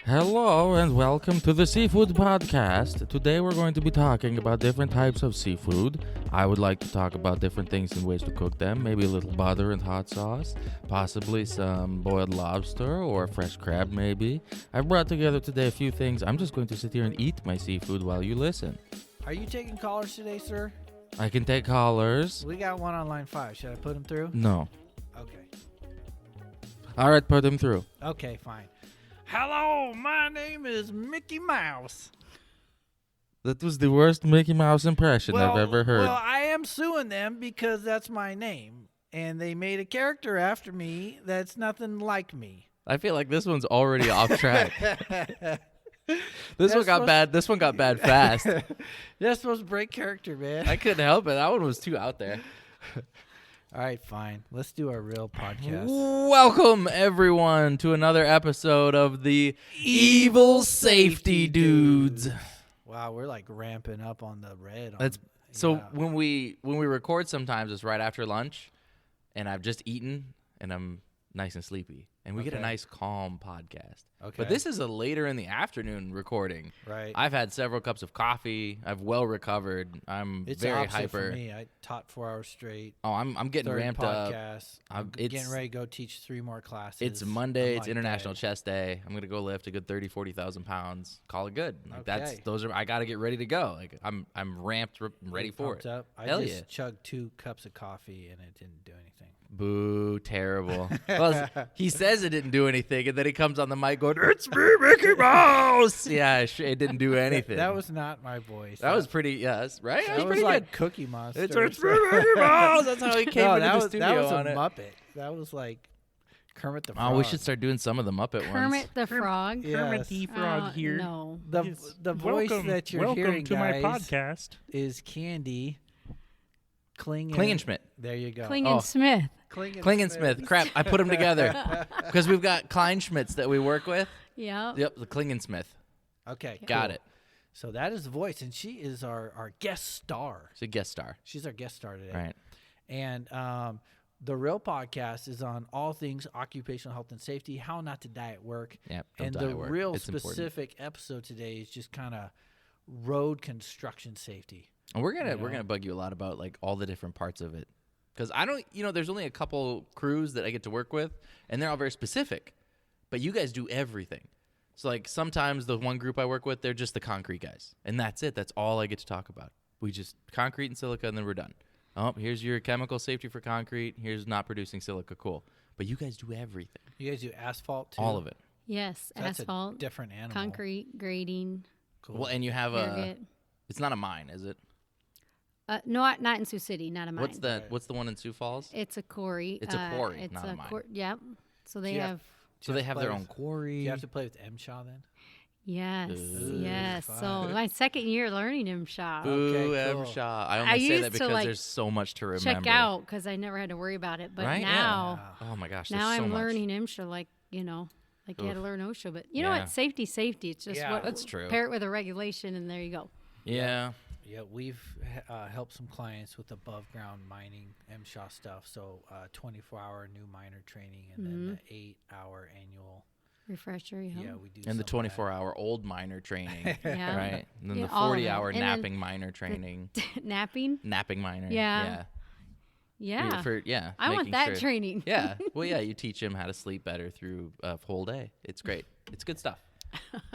Hello and welcome to the Seafood Podcast. Today we're going to be talking about different types of seafood. I would like to talk about different things and ways to cook them. Maybe a little butter and hot sauce, possibly some boiled lobster or fresh crab maybe. I've brought together today a few things. I'm just going to sit here and eat my seafood while you listen. Are you taking callers today, sir? I can take callers. We got one on line 5. Should I put him through? No. Okay. All right, put him through. Okay, fine. Hello, my name is Mickey Mouse. That was the worst Mickey Mouse impression I've ever heard. Well, I am suing them because that's my name. And they made a character after me that's nothing like me. I feel like this one's already off track. This one got bad. This one got bad fast. That's supposed to break character, man. I couldn't help it. That one was too out there. All right, fine. Let's do our real podcast. Welcome, everyone, to another episode of the Evil Safety Dudes. Wow, we're like ramping up on the red. When we record, sometimes it's right after lunch, and I've just eaten, and I'm nice and sleepy. And we get a nice, calm podcast. Okay. But this is a later in the afternoon recording. Right. I've had several cups of coffee. I've well recovered. I'm It's very opposite hyper. For me. I taught 4 hours straight. Oh, I'm getting Third ramped podcast. up. I'm getting ready to go teach 3 more classes. It's Monday. I'm It's like International that. Chest Day. I'm gonna go lift a good 40,000 pounds. Call it good. Like Okay. I gotta get ready to go. Like I'm ramped, ready for Pumped it. Up. I Hell just yeah. chugged 2 cups of coffee and it didn't do anything. Boo! Terrible. Well, he says it didn't do anything, and then he comes on the mic going, "It's me, Mickey Mouse." Yeah, it didn't do anything. That was not my voice. That was pretty. Yes, right. That was was pretty like good. Cookie Monster. It's me, Mickey Mouse. That's how he came into the studio that was on a it. Muppet. That was like Kermit the Frog. Oh, we should start doing some of the Muppet ones. Kermit the Frog. Yes. Kermit the Frog here. No. The voice that you're welcome hearing, to guys, my podcast. is Candy Klingenschmidt. There you go. Klingensmith. Klingensmith. Crap, I put them together because we've got Kleinschmidts that we work with. Yeah. Yep, the Klingensmith. Okay, Got cool. it. So that is the voice, and she is our guest star. She's a guest star. She's our guest star today. Right. And the real podcast is on all things occupational health and safety, how not to die at work. Yep. And the real specific episode today is just kind of road construction safety. And we're gonna bug you a lot about like all the different parts of it, because I don't, there's only a couple crews that I get to work with, and they're all very specific, but you guys do everything. So like sometimes the one group I work with, they're just the concrete guys, and that's it. That's all I get to talk about. We just concrete and silica, and then we're done. Oh, here's your chemical safety for concrete. Here's not producing silica. Cool. But you guys do everything. You guys do asphalt too? All of it. Yes. So that's asphalt. a different animal. Concrete. Grading. Cool. Well, and you have Irrigate. it's not a mine, is it? No, not in Sioux City. Not a mine. What's the one in Sioux Falls? It's a quarry. It's a quarry, it's not a mine. Yep. So they you have. So they have their own quarry. Do you have to play with MSHA then? Yes. Ooh, Yes. fun. So my second year learning MSHA. Boo, Okay, cool. Shaw. I I only say used that to, because like, there's so much to remember. Check out because I never had to worry about it. But Right? now, Oh my gosh, now there's so I'm much. learning MSHA like you had to learn OSHA. But you know Yeah. what? Safety. It's just Yeah. what That's true. Pair it with a regulation, and there you go. Yeah. Yeah, we've helped some clients with above ground mining MSHA stuff. So 24-hour new miner training and then the 8-hour annual. Refresher. Yeah, we do. And the some of that. 24-hour old miner training, Yeah. right? And then Yeah, the all of it. 40-hour And then napping miner training, Napping. napping miner. Yeah. Yeah. I want making that sure- training. Yeah. Well, yeah, you teach him how to sleep better through a whole day. It's great. It's good stuff.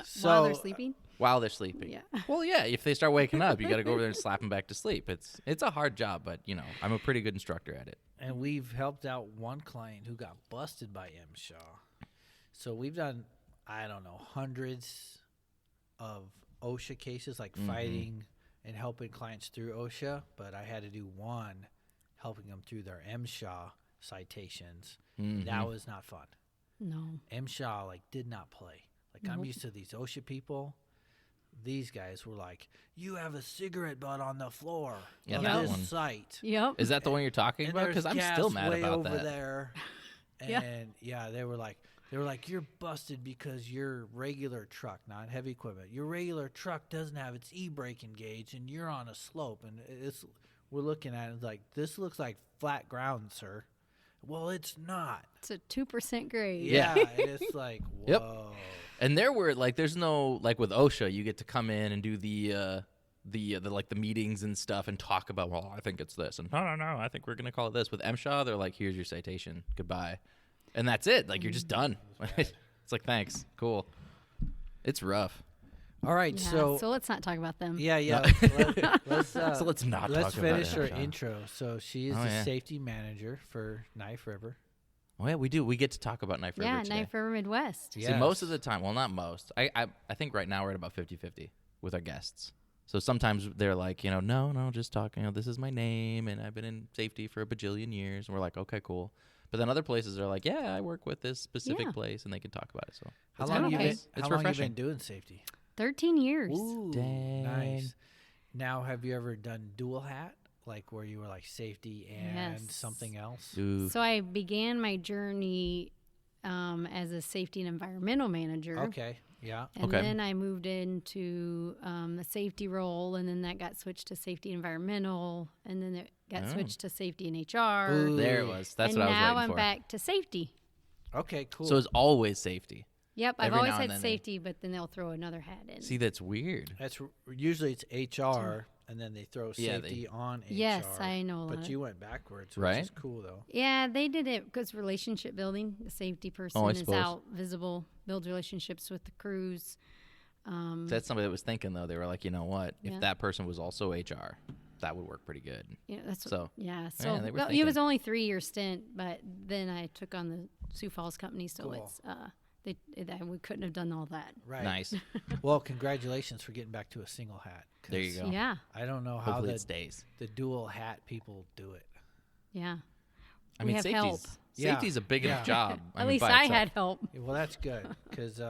So, While they're sleeping. While they're sleeping. Yeah. Well, yeah, if they start waking up, you got to go over there and slap them back to sleep. It's a hard job, but, I'm a pretty good instructor at it. And we've helped out one client who got busted by MSHA. So we've done, I don't know, hundreds of OSHA cases, like fighting and helping clients through OSHA. But I had to do one helping them through their MSHA citations. That was not fun. No. MSHA did not play. I'm Nope. used to these OSHA people. These guys were like, "You have a cigarette butt on the floor Yeah, of that this one. site." Yep. Is that the one you're talking And about? Because there's I'm still gas mad way about over that. there. Yeah. And they were like, you're busted because your regular truck, not heavy equipment, your regular truck doesn't have its e-brake engaged, and you're on a slope, and we're looking at it like, this looks like flat ground, sir. Well, it's not. It's a 2% grade. Yeah. And it's like, whoa. Yep. And there were like, there's no like with OSHA, you get to come in and do the like the meetings and stuff and talk about, well, I think it's this, and no, I think we're gonna call it this. With MSHA, they're like, here's your citation, goodbye, and that's it. Like you're just done. It's like, thanks, cool. It's rough. All right, Yeah, so let's not talk about them. yeah. Let's So let's not let's talk about finish her MSHA. intro. So she is Oh, the yeah. safety manager for Knife River. Oh yeah, we do. We get to talk about Knife River Yeah, today. Knife River Midwest. Yeah. See, most of the time, well, not most. I think right now we're at about 50-50 with our guests. So sometimes they're like, no, just talking. This is my name, and I've been in safety for a bajillion years. And we're like, okay, cool. But then other places are like, yeah, I work with this specific Yeah. place, and they can talk about it. So How it's long kinda you been? nice. It's How long you refreshing. been doing safety? 13 years. Ooh, Dang. nice. Now, have you ever done dual hat, like where you were like safety and Yes. something else? Ooh. So I began my journey as a safety and environmental manager. Okay, yeah. And Okay. then I moved into the safety role, and then that got switched to safety and environmental, and then it got Oh. switched to safety and HR. Ooh. There it was. That's and what I was now waiting I'm for. back to safety. Okay, cool. So it's always safety. Yep, I've Every always now and had then safety, but then they'll throw another hat in. See, that's weird. That's usually it's HR, and then they throw Yeah, safety on HR. Yes, I know a But lot. you went backwards, which Right? is cool though. Yeah, they did it because relationship building. The safety person is suppose. out, visible, builds relationships with the crews. That's somebody that was thinking, though. They were like, you know what? Yeah. If that person was also HR, that would work pretty good. Yeah, that's So, yeah. So they were well, it was thinking. only 3-year stint, but then I took on the Sioux Falls company, so Cool. it's we couldn't have done all that. Right. Nice. Well, congratulations for getting back to a single hat. 'cause There you go. Yeah, I don't know how Hopefully it the stays. dual hat people do it. yeah. I We mean, have help. safety's a big enough Yeah. job. At mean, least by I itself. had help. Yeah, well, that's good because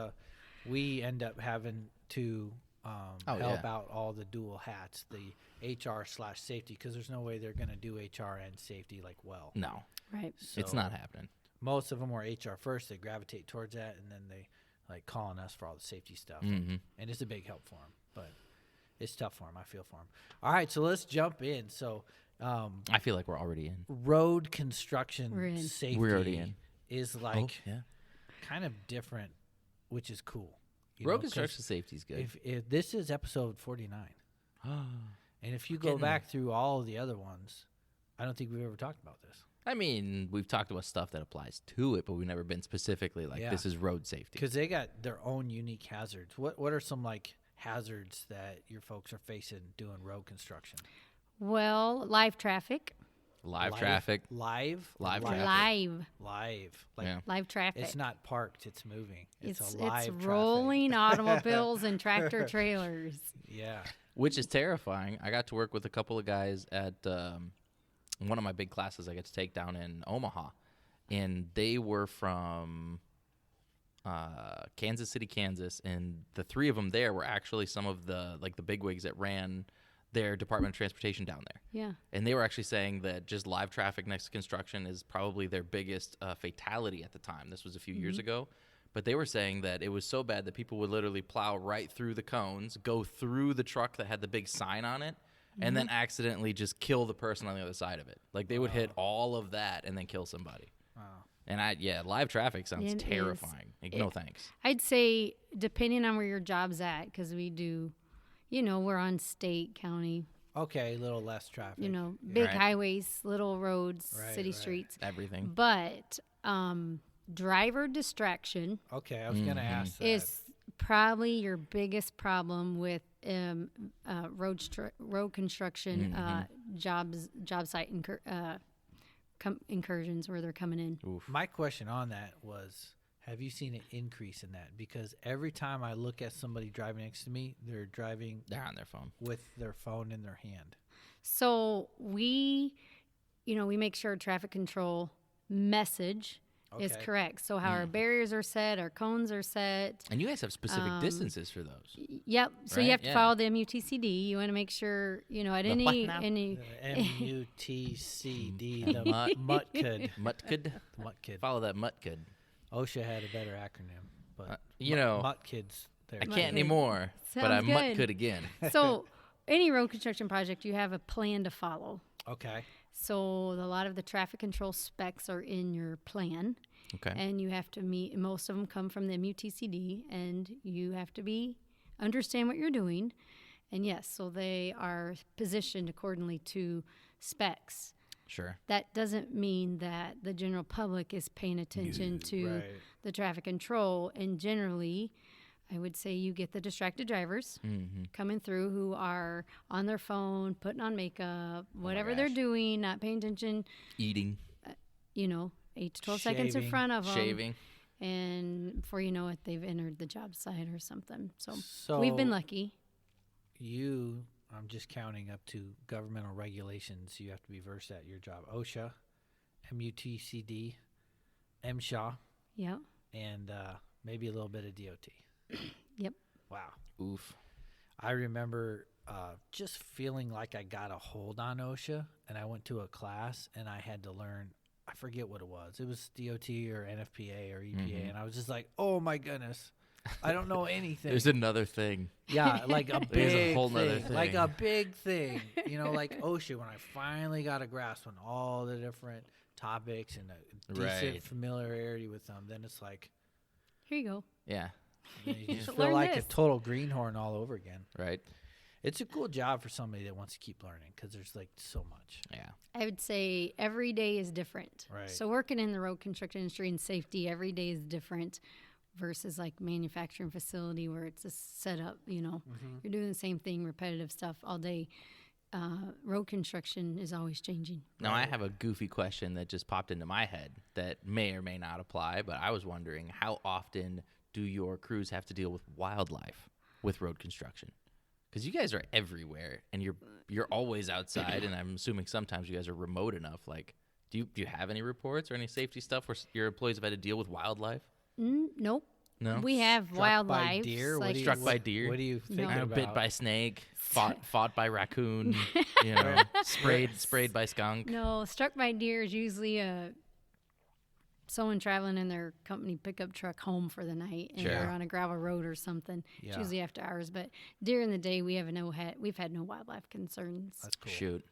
we end up having to help yeah. out all the dual hats, the HR/safety, because there's no way they're going to do HR and safety like well. No, Right. it's So not happening. Most of them are HR first. They gravitate towards that, and then they like call on us for all the safety stuff. Mm-hmm. And it's a big help for them, but it's tough for them. I feel for them. All right, so let's jump in. So I feel like we're already in. road construction We're in. safety We're already in. is like yeah. kind of different, which is cool. you Road know, 'cause construction safety is good. If this is episode 49, and if you go Getting back through all of the other ones, I don't think we've ever talked about this. I mean, we've talked about stuff that applies to it, but we've never been specifically like, Yeah. this is road safety. Because they got their own unique hazards. What are some like hazards that your folks are facing doing road construction? Well, live traffic. Live traffic. Live Live traffic. Live. Like Yeah. Live traffic. it's not parked, it's moving. It's a live traffic. rolling automobiles and tractor trailers. Yeah. Which is terrifying. I got to work with a couple of guys at one of my big classes I get to take down in Omaha, and they were from Kansas City, Kansas, and the three of them there were actually some of the bigwigs that ran their Department of Transportation down there. Yeah. And they were actually saying that just live traffic next to construction is probably their biggest fatality at the time. This was a few years ago. But they were saying that it was so bad that people would literally plow right through the cones, go through the truck that had the big sign on it, and then accidentally just kill the person on the other side of it. Like they would hit all of that and then kill somebody. Wow. And live traffic sounds It is. terrifying. Like, no thanks. I'd say depending on where your job's at, because we do, we're on state, county, Okay, a little less traffic. big Right. highways, little roads, Right, city right. streets. Everything. But driver distraction Okay, I was going to ask that. is probably your biggest problem with road construction job site incursions where they're coming in. Oof. My question on that was, have you seen an increase in that? Because every time I look at somebody driving next to me, they're driving They're on their phone. with their phone in their hand. So we make sure traffic control message is Okay. correct. So how our barriers are set, our cones are set. And you guys have specific distances for those. Yep. So you Right? have to Yeah. follow the MUTCD. You want to make sure, at The what now? any The MUTCD, the Mut- MUTCD. Mutkid. The MUTCD. Follow that Mutkid. OSHA had a better acronym, but MUTCD's there. I Mut- can't anymore, but I Sounds good. Mutkid again. So any road construction project, you have a plan to follow. Okay. So a lot of the traffic control specs are in your plan. Okay. And you have to meet, most of them come from the MUTCD, and you have to understand what you're doing. And yes, so they are positioned accordingly to specs. Sure. That doesn't mean that the general public is paying attention to the traffic control. And generally, I would say you get the distracted drivers coming through who are on their phone, putting on makeup, whatever they're doing, not paying attention. Eating. 8 to 12 seconds in front of them. Shaving. And before you know it, they've entered the job site or something. So we've been lucky. I'm just counting up to governmental regulations you have to be versed at your job. OSHA, MUTCD, MSHA. Yeah. And maybe a little bit of DOT. Yep. Wow. Oof. I remember just feeling like I got a hold on OSHA, and I went to a class, and I had to learn, I forget what it was. It was DOT or NFPA or EPA, and I was just like, oh, my goodness. I don't know anything. There's another thing. Yeah, like a There's big a whole nother thing. Like a big thing. Like OSHA, when I finally got a grasp on all the different topics and a decent familiarity with them, then it's like, here you go. Yeah. You just feel like a total greenhorn all over again. Right. It's a cool job for somebody that wants to keep learning because there's like so much. Yeah. I would say every day is different. Right. So working in the road construction industry and safety, every day is different versus like manufacturing facility where it's a setup, you're doing the same thing, repetitive stuff all day. Road construction is always changing. Now, I have a goofy question that just popped into my head that may or may not apply, but I was wondering, how often do your crews have to deal with wildlife with road construction? Because you guys are everywhere, and you're always outside, and I'm assuming sometimes you guys are remote enough. Like, do you have any reports or any safety stuff where your employees have had to deal with wildlife? Nope. No? We have wildlife. Struck by deer. What do you think about? Bit by snake, fought by raccoon, sprayed by skunk. No, struck by deer is usually someone traveling in their company pickup truck home for the night, and they're on a gravel road or something. Yeah. It's usually after hours, but during the day we've had no wildlife concerns. That's cool. Shoot.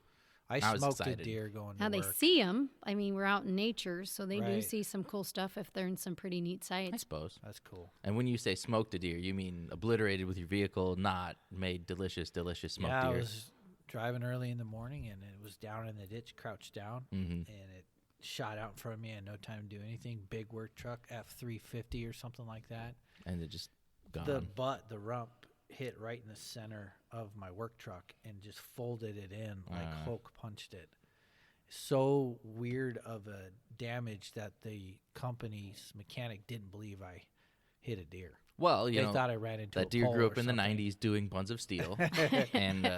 I smoked a deer going to Now work. they see them. I mean, we're out in nature, so they do see some cool stuff if they're in some pretty neat sites. I suppose. That's cool. And when you say smoked a deer, you mean obliterated with your vehicle, not made delicious smoked deer. I was driving early in the morning, and it was down in the ditch, crouched down, and it shot out in front of me. I had no time to do anything. Big work truck, F-350 or something like that. And it just gone. The rump hit right in the center of my work truck and just folded it in like Hulk punched it. So weird of a damage that the company's mechanic didn't believe I hit a deer. Well, they thought I ran into that a deer pole grew up or in the something. 90s doing buns of steel, and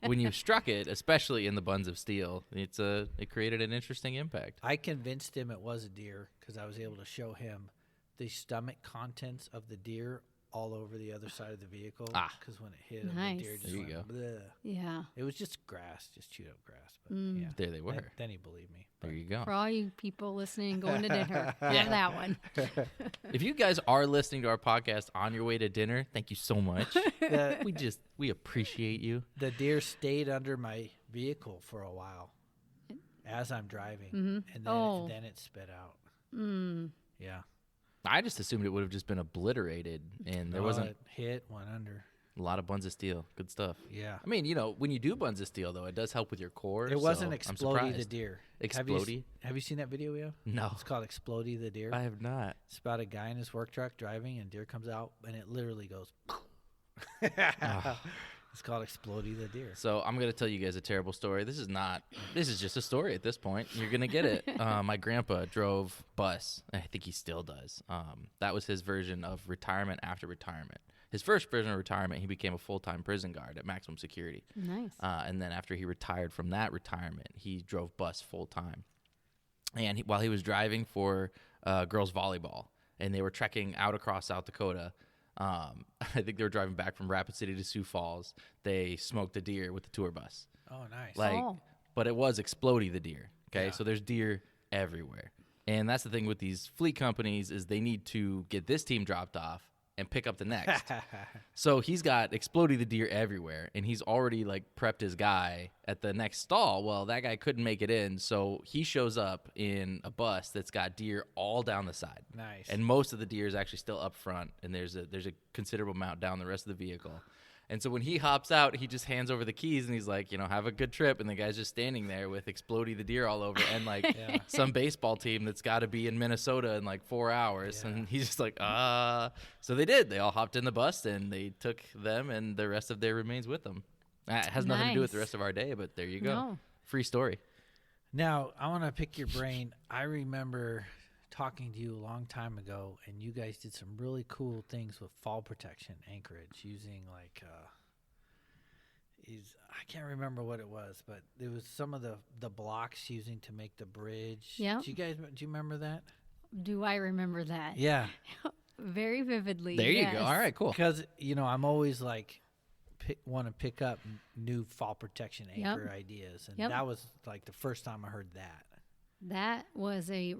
when you struck it, especially in the buns of steel, it created an interesting impact. I convinced him it was a deer because I was able to show him the stomach contents of the deer all over the other side of the vehicle. Because when it hit him, the deer just there you went, go. Bleh. Yeah. It was just grass, just chewed up grass. But yeah, there they were. Then he believed me. There you go. For all you people listening and going to dinner, have that one. If you guys are listening to our podcast on your way to dinner, thank you so much. We appreciate you. The deer stayed under my vehicle for a while as I'm driving, and then it spit out. Yeah. I just assumed it would have just been obliterated, and there wasn't. It hit, went under. A lot of buns of steel. Good stuff. Yeah. I mean, when you do buns of steel, though, it does help with your core. It wasn't I'm Explodey the surprised. deer. Explodey? Have you seen that video we have? No. It's called Explodey the deer. I have not. It's about a guy in his work truck driving, and deer comes out, and it literally goes. It's called Explodey the deer. So I'm going to tell you guys a terrible story. This is just a story at this point. You're going to get it. My grandpa drove bus. I think he still does. That was his version of retirement after retirement. His first version of retirement, he became a full-time prison guard at maximum security. Nice. And then after he retired from that retirement, he drove bus full-time. And while he was driving for girls volleyball, and they were trekking out across South Dakota, I think they were driving back from Rapid City to Sioux Falls. They smoked a deer with the tour bus. Oh, nice. But it was Explodey the deer. Okay, so there's deer everywhere, and that's the thing with these fleet companies is they need to get this team dropped off, and pick up the next. So he's got Explodey the deer everywhere, and he's already like prepped his guy at the next stall. Well, that guy couldn't make it in, so he shows up in a bus that's got deer all down the side. Nice. And most of the deer is actually still up front, and there's a considerable amount down the rest of the vehicle. And so when he hops out, he just hands over the keys, and he's like, have a good trip. And the guy's just standing there with Explodey the deer all over, and like some baseball team that's got to be in Minnesota in like 4 hours. And he's just like, So they did. They all hopped in the bus, and they took them and the rest of their remains with them. It has nothing to do with the rest of our day, but there you go. No. Free story. Now, I want to pick your brain. I remember talking to you a long time ago, and you guys did some really cool things with fall protection anchorage using like I can't remember what it was, but it was some of the blocks using to make the bridge. Yeah. Do you remember that? Do I remember that? Yeah. Very vividly. There you go. All right, cool. Because I'm always like want to pick up new fall protection anchor ideas, and that was like the first time I heard that. That was a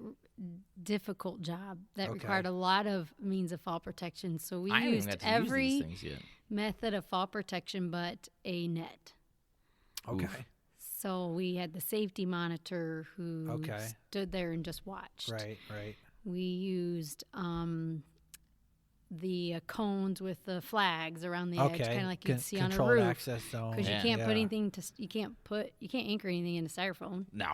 difficult job that required a lot of means of fall protection. So we used every method of fall protection but a net. Okay. Oof. So we had the safety monitor who stood there and just watched. Right. We used the cones with the flags around the edge, kind of like you'd see on a roof. Access zone. Because you can't put anything you can't anchor anything into styrofoam. No.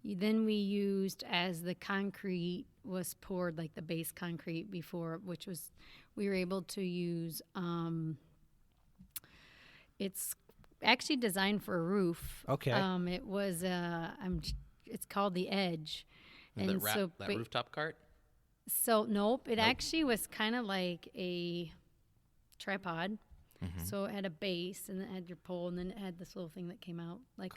Then we used, as the concrete was poured, like the base concrete before, which was, we were able to use, it's actually designed for a roof. Okay. It was, it's called the Edge. And that rooftop cart? So, nope. It actually was kind of like a tripod. Mm-hmm. So it had a base, and it had your pole, and then it had this little thing that came out like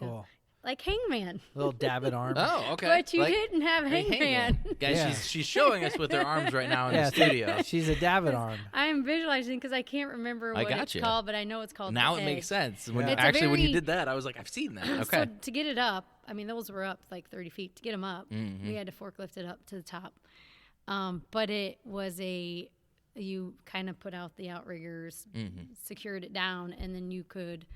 like Hangman. Little David arm. Oh, okay. But you didn't have Hangman. Guys, she's showing us with her arms right now in the studio. She's a David arm. I'm visualizing because I can't remember what it's called, but I know it's called Now the it Edge. makes sense. When you did that, I was like, I've seen that. Okay. So to get it up, I mean, those were up like 30 feet. To get them up, we had to forklift it up to the top. But it was you kind of put out the outriggers, secured it down, and then you could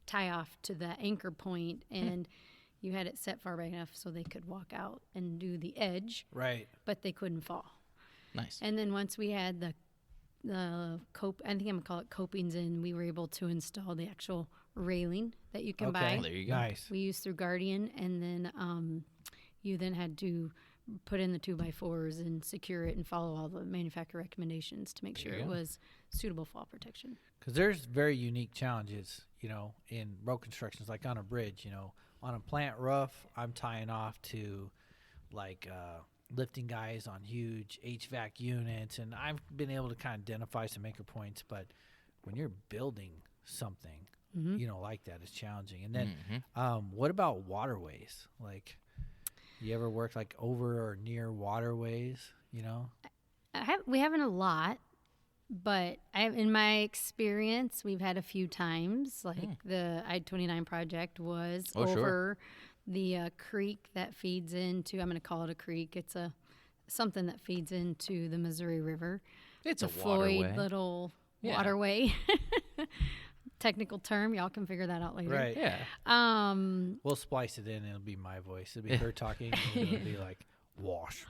tie off to the anchor point, and you had it set far back enough so they could walk out and do the edge. Right. But they couldn't fall. Nice. And then once we had the I think I'm going to call it copings in, we were able to install the actual railing that you can buy. There you go. Nice. We used through Guardian, and then you then had to put in the 2x4s and secure it and follow all the manufacturer recommendations to make sure it was suitable fall protection. Because there's very unique challenges, in road constructions, like on a bridge, on a plant roof, I'm tying off to like lifting guys on huge HVAC units, and I've been able to kind of identify some anchor points, but when you're building something, like that, it's challenging. And then what about waterways? Like, you ever worked like over or near waterways, We haven't a lot, but in my experience, we've had a few times. Like the I-29 project was over the creek that feeds into, I'm going to call it a creek. It's something that feeds into the Missouri River. It's the a waterway. Floyd little waterway. Technical term. Y'all can figure that out later. Right. Yeah. We'll splice it in, and it'll be my voice. It'll be her talking, and it'll be like, wash.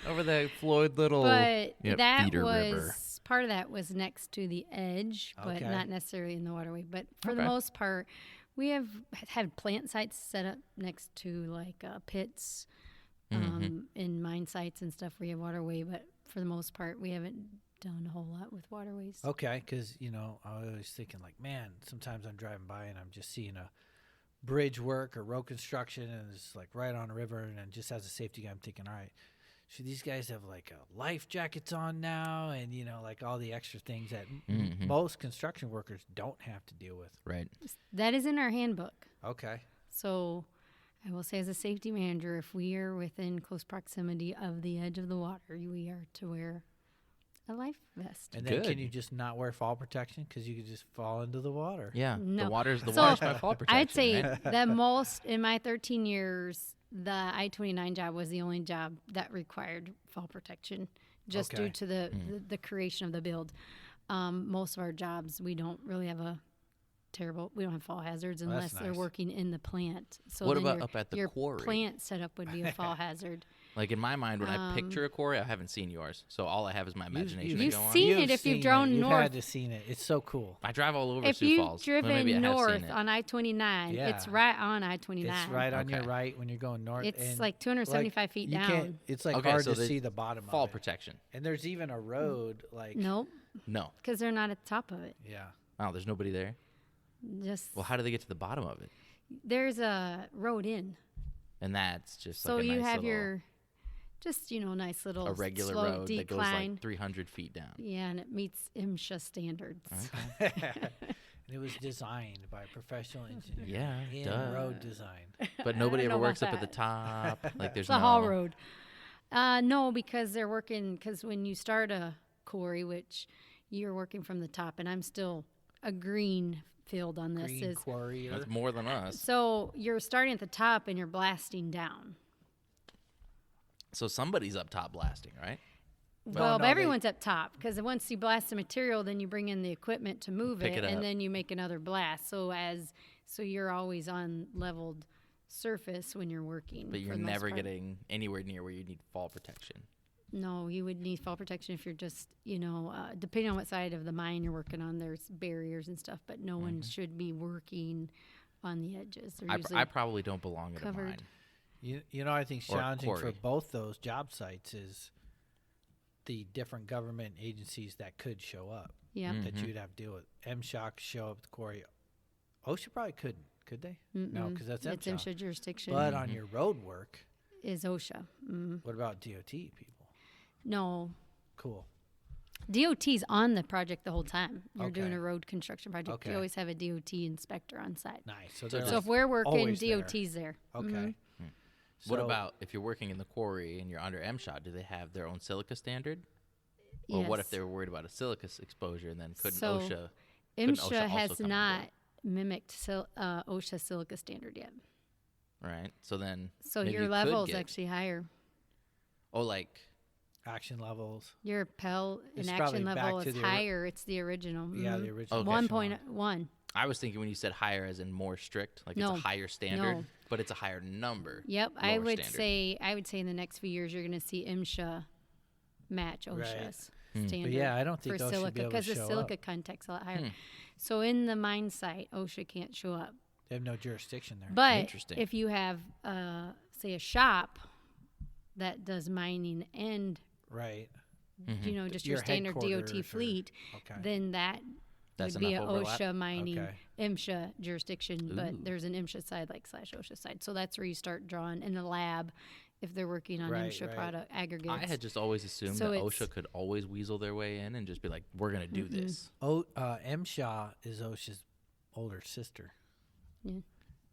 Over the Floyd little that feeder was river. Part of that was next to the edge, but not necessarily in the waterway. But for the most part, we have had plant sites set up next to like pits in mine sites and stuff where you have waterway. But for the most part, we haven't done a whole lot with waterways. Okay, because, I was always thinking like, man, sometimes I'm driving by and I'm just seeing a bridge work or road construction, and it's like right on a river, and then just as a safety guy, I'm thinking, all right, should these guys have like life jackets on now, and like all the extra things that most construction workers don't have to deal with. Right. That is in our handbook. Okay. So I will say, as a safety manager, if we are within close proximity of the edge of the water, we are to wear a life vest. And then can you just not wear fall protection because you could just fall into the water? Yeah. No. The water's my fall protection. I'd say right? the most in my 13 years, the I-29 job was the only job that required fall protection, just due to the creation of the build. Most of our jobs, we don't really have we don't have fall hazards unless they're working in the plant. So what about up at the quarry? Your plant setup would be a fall hazard. Like in my mind, when I picture a quarry, I haven't seen yours, so all I have is my imagination. You've seen it if you've driven north. You've had to seen it. It's so cool. I drive all over if Sioux Falls. If you've driven north on I-29, it's right on I-29. It's right on your right when you're going north. It's like 275 feet down. It's like hard to see the bottom of it. Fall protection. And there's even a road like... Nope. No. Because they're not at the top of it. Yeah. Oh, there's nobody there? Well, how do they get to the bottom of it? There's a road in. And that's just so like a nice you have little... your... Just, nice little a regular slow road decline. that goes like 300 feet down. Yeah, and it meets MSHA standards. Okay. It was designed by a professional engineer. Yeah, in road design. But nobody ever works up at the top. Like there's it's a haul road. No, because they're working. Because when you start a quarry, which you're working from the top, and I'm still a green field on this. Green quarry. That's more than us. So you're starting at the top and you're blasting down. So somebody's up top blasting, right? Well, but everyone's up top because once you blast the material, then you bring in the equipment to move it, and then you make another blast. So you're always on leveled surface when you're working. But you're never getting anywhere near where you need fall protection. No, you would need fall protection if you're just, depending on what side of the mine you're working on, there's barriers and stuff, but no one should be working on the edges. I probably don't belong at a mine. I think challenging for both those job sites is the different government agencies that could show up. Yeah. That you'd have to deal with. MSHA could show up at the quarry. OSHA probably couldn't, could they? Mm-mm. No, because that's MSHA. It's MSHA jurisdiction. But on your road work is OSHA. What about DOT people? No. Cool. DOT's on the project the whole time. You're doing a road construction project. Okay. You always have a DOT inspector on site. Nice. So if we're working, DOT's there. Okay. Mm-hmm. What about if you're working in the quarry and you're under MSHA? Do they have their own silica standard? Or Yes. what if they were worried about a silica exposure and then couldn't So OSHA? MSHA has not mimicked OSHA silica standard yet. Right. So then. So your level is actually higher. Oh, like. Action levels. Your Pell and action level is higher. It's the original. Yeah, the original. 1.1. I was thinking when you said higher as in more strict, like it's a higher standard, but it's a higher number. Yep, I would say in the next few years you're going to see MSHA match OSHA's standard. But yeah, I don't think for OSHA silica be able because to the show silica up. contact's a lot higher. So in the mine site, OSHA can't show up. They have no jurisdiction there. But if you have, say, a shop that does mining and just your standard DOT fleet, then that would be an OSHA mining MSHA jurisdiction. But there's an MSHA side like /OSHA side. So that's where you start drawing in the lab if they're working on MSHA product aggregates. I had just always assumed that OSHA could always weasel their way in and just be like, we're going to do this. MSHA is OSHA's older sister. Yeah.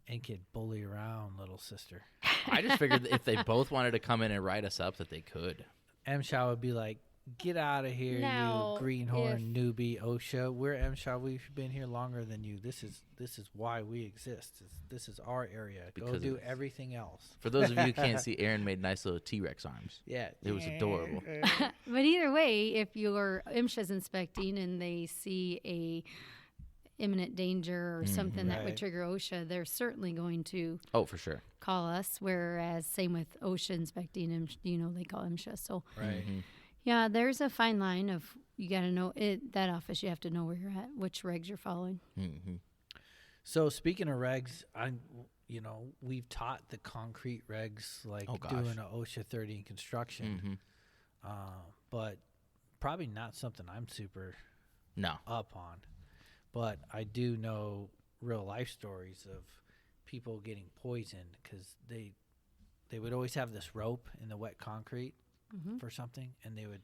And could bully around little sister. I just figured that if they both wanted to come in and write us up that they could. MSHA would be like, get out of here, you greenhorn newbie OSHA. We're MSHA. We've been here longer than you. This is why we exist. This is our area. Go do everything else. For those of you who can't see, Aaron made nice little T-Rex arms. Yeah. It was adorable. But either way, if your MSHA's inspecting and they see a imminent danger or something that would trigger OSHA, they're certainly going to for sure call us. Whereas same with OSHA inspecting, they call MSHA. So yeah, there's a fine line of you got to know it. That office, you have to know where you're at, which regs you're following. So speaking of regs, we've taught the concrete regs like doing an OSHA 30 in construction, but probably not something I'm super up on. But I do know real life stories of people getting poisoned because they would always have this rope in the wet concrete for something, and they would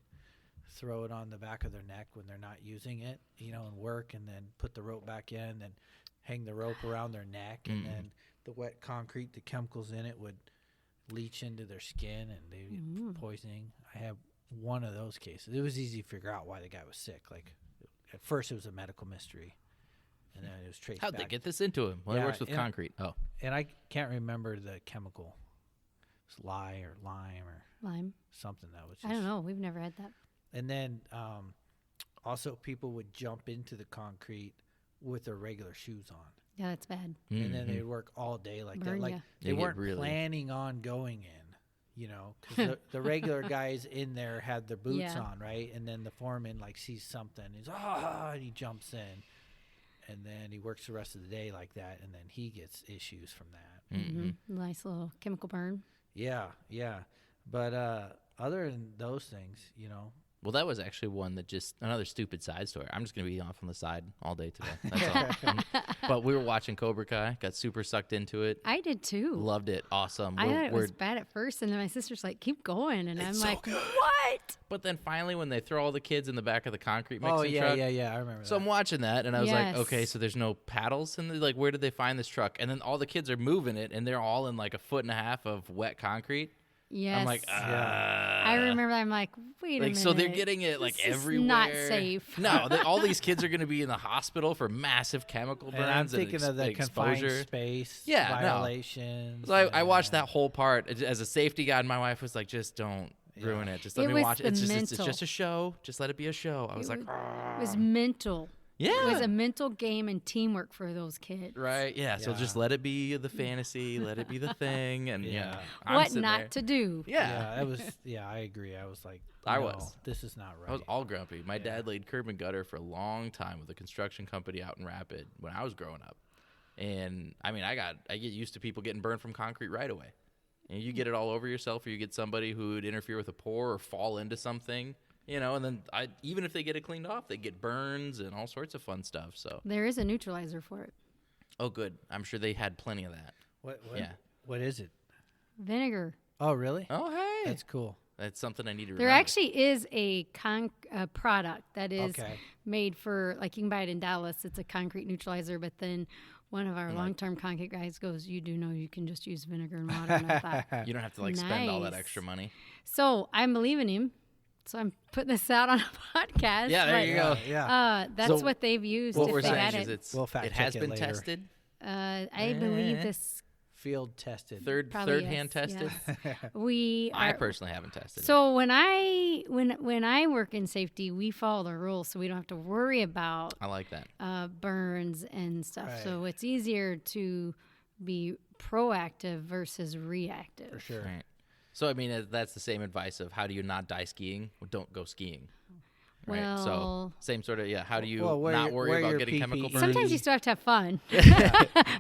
throw it on the back of their neck when they're not using it, and work, and then put the rope back in, and hang the rope around their neck, and then the wet concrete, the chemicals in it would leach into their skin, and they get poisoning. I have one of those cases. It was easy to figure out why the guy was sick. Like, at first, it was a medical mystery, and then it was traced How'd back. they get this into him? Well, he works with concrete. Oh. And I can't remember the chemical lye or lime or Lime. something that was just, I don't know. We've never had that. And then also people would jump into the concrete with their regular shoes on. Yeah, that's bad. And then they'd work all day like Burn that. Like ya. they You get weren't really- planning on going in, you know, because the regular guys in there had their boots Yeah. on, right? And then the foreman like sees something, and he jumps in, and then he works the rest of the day like that, and then he gets issues from that. Nice little chemical burn. Yeah, yeah. But other than those things, you know, Well, that was actually one that just another stupid side story. I'm just gonna be off on the side all day today. That's all. But we were watching Cobra Kai, got super sucked into it, I did too. loved it, awesome. I thought it was bad at first, and then my sister's like, "Keep going," and I'm so like, good. "What?" But then finally, when they throw all the kids in the back of the concrete mixing oh yeah, truck, yeah, I remember so that. I'm watching that, and I was like, Yes. okay, so there's no paddles, and like, where did they find this truck? And then all the kids are moving it, and they're all in like a foot and a half of wet concrete. Yes. I'm like, I remember. I'm like, wait a minute. so they're getting it like This is everywhere. not safe. No, all these kids are going to be in the hospital for massive chemical burns And I'm thinking of the confined exposure. space Yeah, no. violations. So I watched and- that whole part as a safety guy, and my wife was like, just don't ruin it. Just let It me was watch it. the It's mental. just a show. Just let it be a show. I was like, It was mental. yeah. It was a mental game and teamwork for those kids. Right, yeah. So just Yeah. let it be the fantasy, let it be the thing, and Yeah. I'm What sitting not there. to do? Yeah, Yeah, it was. Yeah, I agree. I was like, I no, was. This is not right. I was all grumpy. My dad laid curb and gutter for a long time with a construction company out in Rapid when I was growing up, and I mean, I get used to people getting burned from concrete right away. And you get it all over yourself, or you get somebody who would interfere with a pour or fall into something. You know, and then even if they get it cleaned off, they get burns and all sorts of fun stuff. So, There is a neutralizer for it. oh, good. I'm sure they had plenty of that. What? Yeah. What is it? Vinegar. Oh, really? Oh, hey, That's cool. that's something I need to remember. There actually is a product that is Okay. made for, like, you can buy it in Dallas. It's a concrete neutralizer, but then one of our long-term concrete guys goes, "You do know you can just use vinegar and water." And I thought, You don't have to like spend all that Nice. extra money. so I'm believing him. So I'm putting this out on a podcast. Yeah, there but, you go. Yeah. That's So what they've used What if we're they've saying had is it. We'll fact it has check it been later. tested, I believe this Field tested. probably third-hand yes, tested. yes. We I are, personally haven't tested it. so when I work in safety, we follow the rules, so we don't have to worry about I like that. burns and stuff. Right. So it's easier to be proactive versus reactive. For sure. Right. So I mean, that's the same advice of how do you not die skiing? Well, don't go skiing. Right. Well- so same sort of How do you Well, wear not your- worry wear about your getting chemical PPE. burns? Sometimes you still have to have fun, but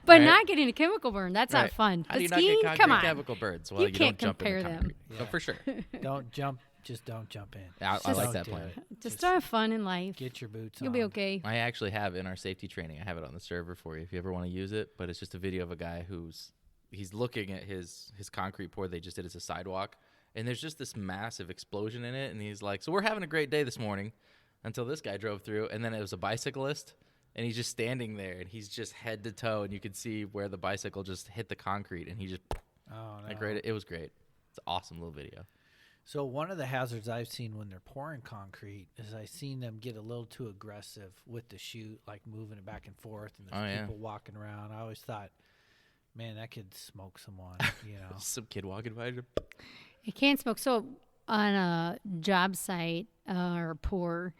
Right. not getting a chemical burn. That's Right. not fun. How But do you not skiing, get come on. chemical burns? Well, You you can't don't jump in compare the them. concrete. Yeah. So for sure. Don't jump. Just don't jump in. I like Don't that do plan. it. Just have fun in life. Get your boots You'll on. be okay. I actually have in our safety training. I have it on the server for you if you ever want to use it. But it's just a video of a guy he's looking at his concrete pour they just did as a sidewalk, and there's just this massive explosion in it, and he's like, "So we're having a great day this morning," until this guy drove through, and then it was a bicyclist, and he's just standing there, and he's just head to toe, and you could see where the bicycle just hit the concrete, and he just Oh no. like it was great. It's an awesome little video. So one of the hazards I've seen when they're pouring concrete is I've seen them get a little too aggressive with the chute, like moving it back and forth, and there's Oh, yeah. people walking around. I always thought, man, that could smoke someone, you know. Some kid walking by. You can't smoke. So on a job site or pour,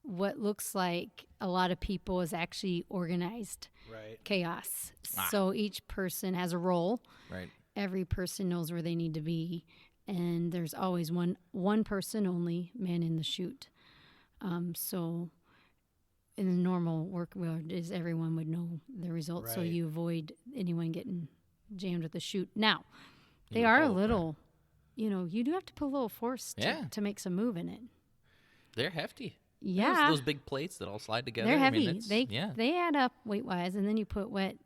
what looks like a lot of people is actually organized Right. chaos. Ah. So each person has a role. Right. Every person knows where they need to be, and there's always one person only man in the chute. So in the normal work world is everyone would know the results, so Right. you avoid anyone getting jammed with the chute. Now, they You are a pull, right. little, you do have to put a little force Yeah. to make some move in it. They're hefty. Yeah, Those big plates that all slide together. they're I heavy. mean, it's- they yeah. they add up weight wise, and then you put wet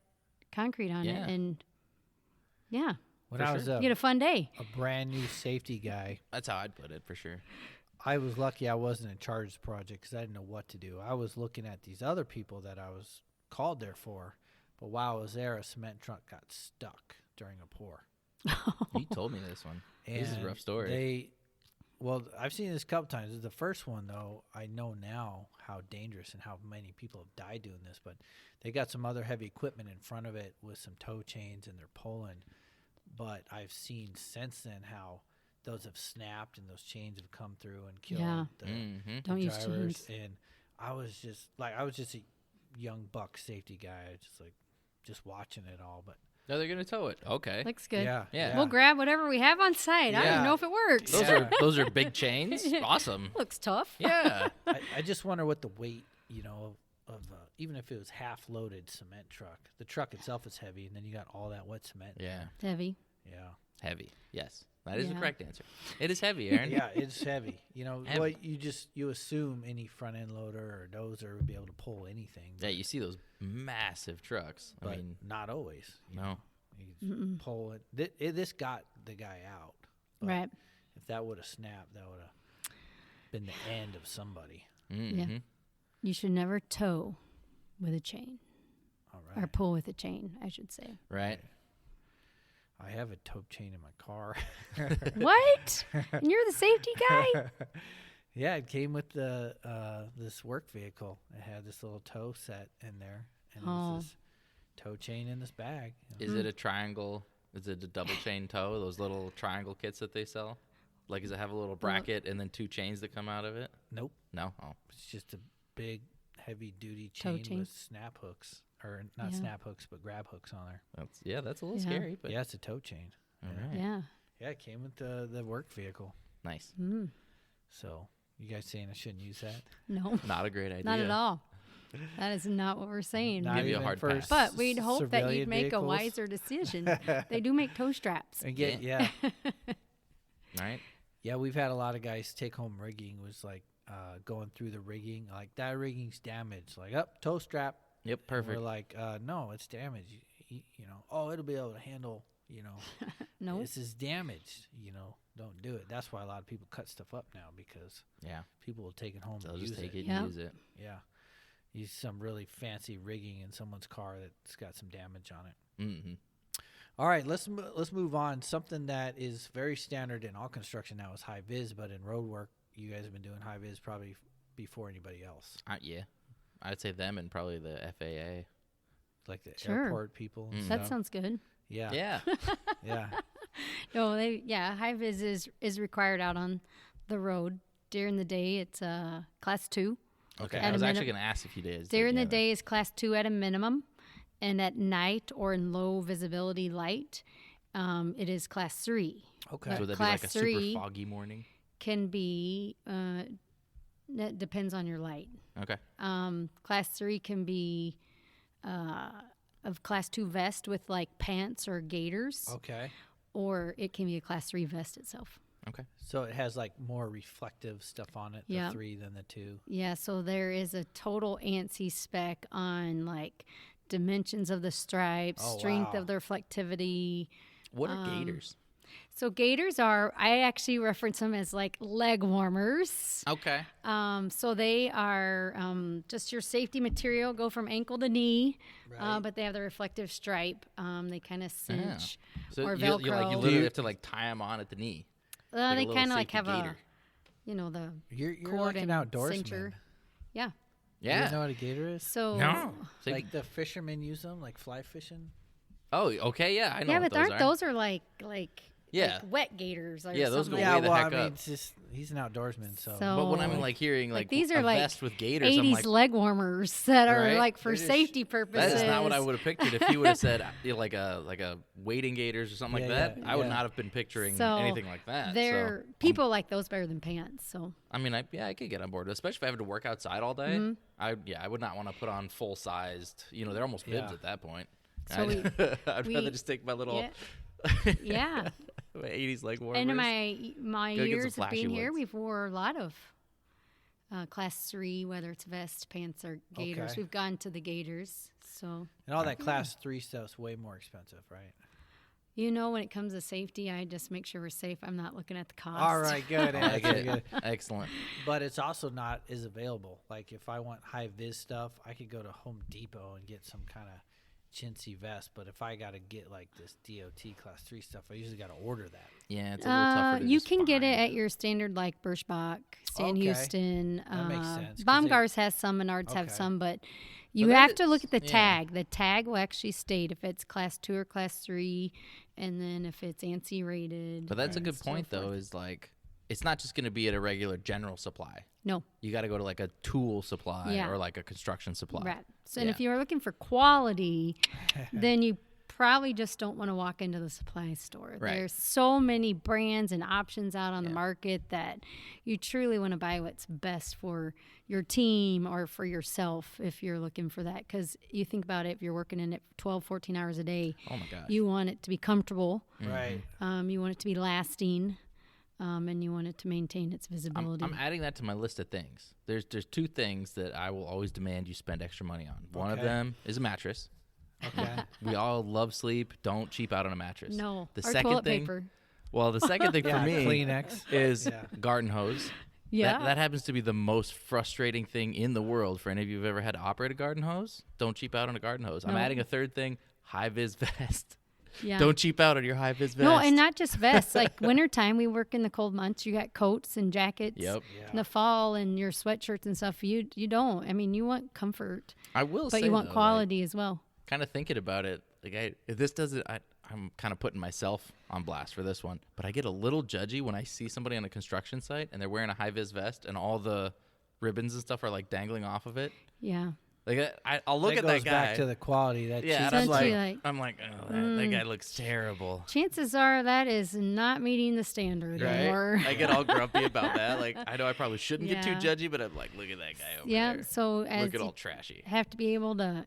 concrete on Yeah. it, and yeah, When For I was sure. you get a fun day. a brand new safety guy, That's how I'd put it for sure. I was lucky I wasn't in charge of the project because I didn't know what to do. I was looking at these other people that I was called there for, but while I was there, a cement truck got stuck during a pour. You told me this one. This is a And rough story. Well, I've seen this a couple times. The first one, though, I know now how dangerous and how many people have died doing this, but they got some other heavy equipment in front of it with some tow chains, and they're pulling. But I've seen since then how those have snapped and those chains have come through and killed Yeah. the Don't use drivers. chains. And I was just a young buck safety guy, just watching it all. But No, they're gonna tow it. Okay. Looks good. Yeah. We'll grab whatever we have on site. I don't Yeah. even know if it works. Those are big chains. Awesome. Looks tough. Yeah. I just wonder what the weight, of even if it was half loaded cement truck. The truck itself is heavy, and then you got all that wet cement. Yeah. It's heavy. Yeah. Heavy. Yes. That is the Yeah. correct answer. It is heavy, Aaron. Yeah, it's heavy. Heavy. Well, you assume any front end loader or dozer would be able to pull anything. Yeah, you see those massive trucks. But I mean, not always. no. You pull it. This got the guy out. But Right. if that would have snapped, that would have been the end of somebody. Mm-hmm. You should never tow with a chain. All Or right. pull with a chain, I should say. Right. I have a tow chain in my car. What? And you're the safety guy? Yeah, it came with the this work vehicle. It had this little tow set in there, and it was this tow chain in this bag. Is it a triangle? Is it a double chain tow? Those little triangle kits that they sell? Like, does it have a little bracket and then 2 chains that come out of it? Nope, No. Oh. it's just a big, heavy-duty Tow chain chain. with snap hooks, or not Yeah. snap hooks, but grab hooks on there. That's a little Yeah. scary, but Yeah, it's a tow chain. all right. Yeah. Yeah, it came with the work vehicle. Nice. Mm. So, you guys saying I shouldn't use that? No, Not a great idea. not at all. That is not what we're saying. Not Give you a even hard for pass. But we'd hope that civilian you'd make vehicles? a wiser decision. They do make tow straps. And yeah. Right? Yeah, we've had a lot of guys take home rigging. Was like going through the rigging, like that rigging's damaged. Like, tow strap. Yep, And perfect. we're like, no, it's damaged. It'll be able to handle. No. This is damaged. Don't do it. That's why a lot of people cut stuff up now, because Yeah. people will take it home They'll and just use take it. it Yeah. and use it. Yeah, use some really fancy rigging in someone's car that's got some damage on it. Mm-hmm. All right, let's move on. Something that is very standard in all construction now is high vis, but in road work, you guys have been doing high vis probably before anybody else, Yeah. I'd say them and probably the FAA. like the Sure. airport people. And That stuff. sounds good. Yeah, Yeah. yeah. No, high vis is required out on the road. During the day, it's class 2. Okay. At I a was actually minute- going to ask if you did. During the day is class 2 at a minimum, and at night or in low visibility light, it is class 3. Okay. So would that be Class like a 3 super foggy morning? can be that depends on your light. Okay. Class 3 can be of class 2 vest with like pants or gaiters, Okay. or it can be a class 3 vest itself. Okay. So it has like more reflective stuff on it, the Yeah. 3 than the 2. Yeah, so there is a total ANSI spec on like dimensions of the stripes, Oh, strength wow. of the reflectivity. What are gators? So gaiters I actually reference them as like leg warmers. Okay. So they are just your safety material, go from ankle to knee, Right. but they have the reflective stripe. They kind of cinch So or you Velcro. literally have to like tie them on at the knee. Like a they little kind of like safety have gaiter. the You're cord like an and outdoorsman. cincher. Yeah. Yeah. You know what a gator is? So No. Safety- Like the fishermen use them, like fly fishing. oh, okay. Yeah, I know. yeah, what but aren't are. those are like Yeah. wet gators or Yeah, those something go like way that. the I heck mean, up. it's just he's an outdoorsman, so. But when I'm So, like hearing like, like these a are like vest with gators, 80s I'm like, leg warmers that are Right? like for They're just- safety purposes. that is not what I would have pictured. If you would have said like a wading gators or something like Yeah, that, yeah, I would yeah. not have been picturing So anything like that. They're So, people like those better than pants. So I mean, I could get on board, especially if I have to work outside all day. Mm-hmm. I would not want to put on full sized. They're almost bibs Yeah. at that point. So I'd we- rather just take my little yeah. 80s leg warmers. And in my Gotta get some years of flashy being here, ones. we've wore a lot of class 3, whether it's vest, pants, or gators. Okay. We've gone to the gators. So And all that class 3 stuff's way more expensive, right? when it comes to safety, I just make sure we're safe. I'm not looking at the cost. All right, good. I like answer, it. good. Excellent. But it's also not as available. Like if I want high vis stuff, I could go to Home Depot and get some kind of chintzy vest. But if I got to get like this DOT class 3 stuff, I usually got to order that. Yeah, it's a little tougher to You just can get it find. at your standard like Birchbach, Stan Okay. Houston. That makes sense, 'cause they- Baumgars has some, Menards have Okay. some, but you that have to look is- at the yeah. tag. The tag will actually state if it's class 2 or class 3, and then if it's ANSI rated. But that's a and good so point, though, forth. is like, it's not just going to be at a regular general supply. No. You got to go to like a tool supply Yeah. or like a construction supply. Right. So, and Yeah. if you're looking for quality, then you probably just don't want to walk into the supply store. Right. There's so many brands and options out on the market that you truly want to buy what's best for your team or for yourself if you're looking for that. Because you think about it, if you're working in it 12, 14 hours a day, Oh my gosh. you want it to be comfortable. Right. You want it to be lasting. And you want it to maintain its visibility. I'm adding that to my list of things. There's 2 things that I will always demand you spend extra money on. One of Okay. them is a mattress. Okay. We all love sleep. Don't cheap out on a mattress. No. The Or second toilet thing, paper. well, the second thing Yeah, for me Kleenex. is Yeah. garden hose. Yeah. That happens to be the most frustrating thing in the world for any of you who've ever had to operate a garden hose. Don't cheap out on a garden hose. I'm No. adding a third thing, high-vis vest. Yeah. Don't cheap out on your high-vis vest. No, and not just vests. Like wintertime, we work in the cold months. You got coats and jackets. Yep. Yeah. In the fall and your sweatshirts and stuff, you don't. I mean, you want comfort, I will but say, you want though, quality as well. kind of thinking about it, like if this doesn't, I'm kind of putting myself on blast for this one, but I get a little judgy when I see somebody on a construction site and they're wearing a high-vis vest and all the ribbons and stuff are like dangling off of it. Yeah. Like I'll look That at goes that guy. back to the quality. That yeah, and cheap I'm Don't like, you like- oh, that guy looks terrible. Chances are that is not meeting the standard anymore. Right? I get all grumpy about that. Like I know I probably shouldn't get too Yeah. judgy, but I'm like, look at that guy over Yeah. there. So as Look at you all trashy. have to be able to,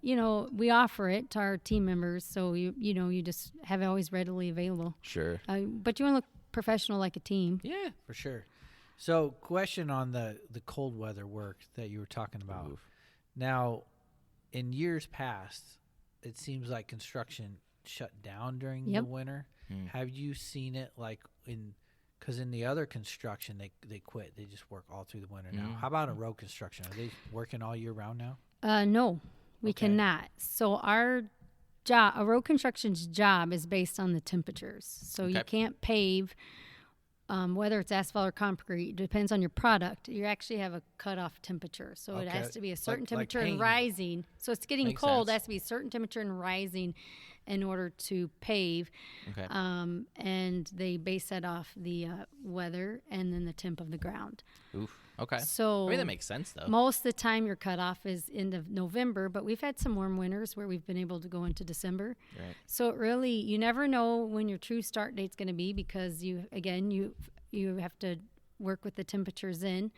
we offer it to our team members, so you just have it always readily available. Sure. But you want to look professional like a team. Yeah. for sure. So, question on the cold weather work that you were talking about. Oof. Now, in years past, it seems like construction shut down during Yep. the winter. Hmm. Have you seen it like because in the other construction they quit, they just work all through the winter now. How about a road construction? Are they working all year round now? No, we Okay. cannot. So our job, a road construction's job, is based on the temperatures. So you Okay. can't pave, whether it's asphalt or concrete. It depends on your product. You actually have a cutoff temperature. So it Okay. has to be a certain Like temperature and paint. rising. So it's getting Makes cold. It sense. has to be a certain temperature and rising in order to pave. Okay. And they base that off the weather and then the temp of the ground. Oof. Okay. So I mean that makes sense though. most of the time your cutoff is end of November, but we've had some warm winters where we've been able to go into December. Right. So it really, you never know when your true start date's going to be because you have to work with the temperatures in,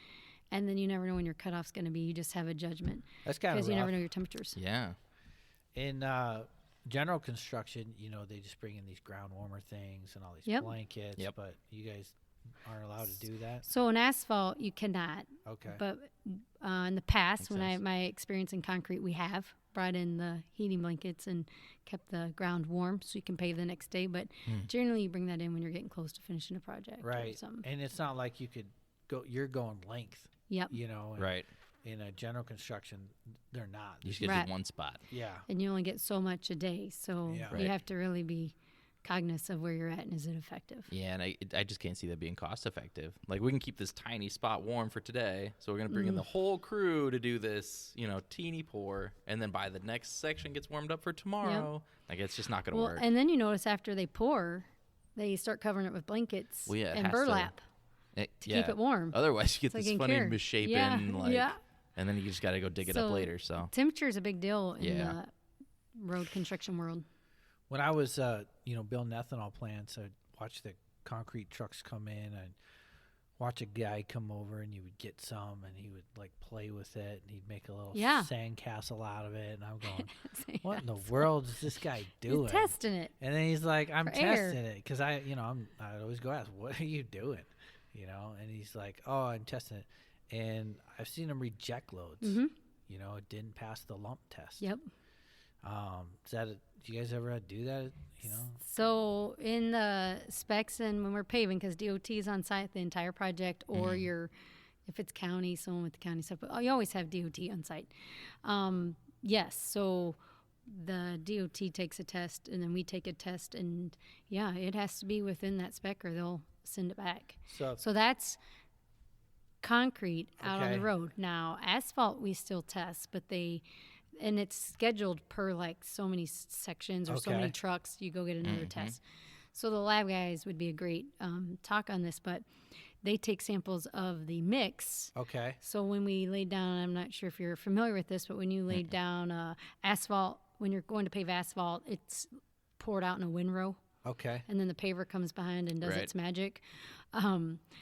and then you never know when your cutoff's going to be. You just have a judgment That's kind of because you never know your temperatures. Yeah. In general construction, they just bring in these ground warmer things and all these Yep. blankets. Yep. But you guys aren't allowed to do that. So in asphalt, you cannot. Okay. But in the past, Makes sense. my experience in concrete, we have brought in the heating blankets and kept the ground warm so you can pave the next day. But generally, you bring that in when you're getting close to finishing a project or Right. something. And it's not like you could go. You're going length. Yep. And Right. In a general construction, they're not. You just get Right. to one spot. Yeah. And you only get so much a day. So Yeah. Right. you have to really be cognizant of where you're at and is it effective. Yeah, and I just can't see that being cost effective. Like we can keep this tiny spot warm for today, so we're gonna bring in the whole crew to do this, teeny pour, and then by the next section gets warmed up for tomorrow. Like it's just not gonna Well, work. and then you notice after they pour, they start covering it with blankets Well, yeah, it and has to. burlap to keep it warm. Otherwise, you get So I this can funny cure. misshapen, Yeah. and then you just got to go dig it up So- later. So Temperature is a big deal in Yeah. the road construction world. When I was, building ethanol plants, I'd watch the concrete trucks come in and watch a guy come over and you would get some and he would like play with it and he'd make a little Yeah. sand castle out of it. And I'm going, what in the world is this guy doing? He's testing it. And then he's like, I'm For air. testing it because I always go ask, what are you doing? And he's like, oh, I'm testing it. And I've seen him reject loads. Mm-hmm. It didn't pass the lump test. Yep. Do you guys ever do that? So in the specs and when we're paving, because DOT is on site the entire project, or if it's county, someone with the county stuff, but you always have DOT on site. Yes, so the DOT takes a test, and then we take a test, and yeah, it has to be within that spec, or they'll send it back. So that's concrete out on the Okay. road. Now, asphalt we still test, but and it's scheduled per like so many sections or so many Okay. trucks. You go get another test. So the lab guys would be a great talk on this, but they take samples of the mix. Okay. So when we laid down, I'm not sure if you're familiar with this, but when you laid down asphalt, when you're going to pave asphalt, it's poured out in a windrow. Okay. And then the paver comes behind and does its magic.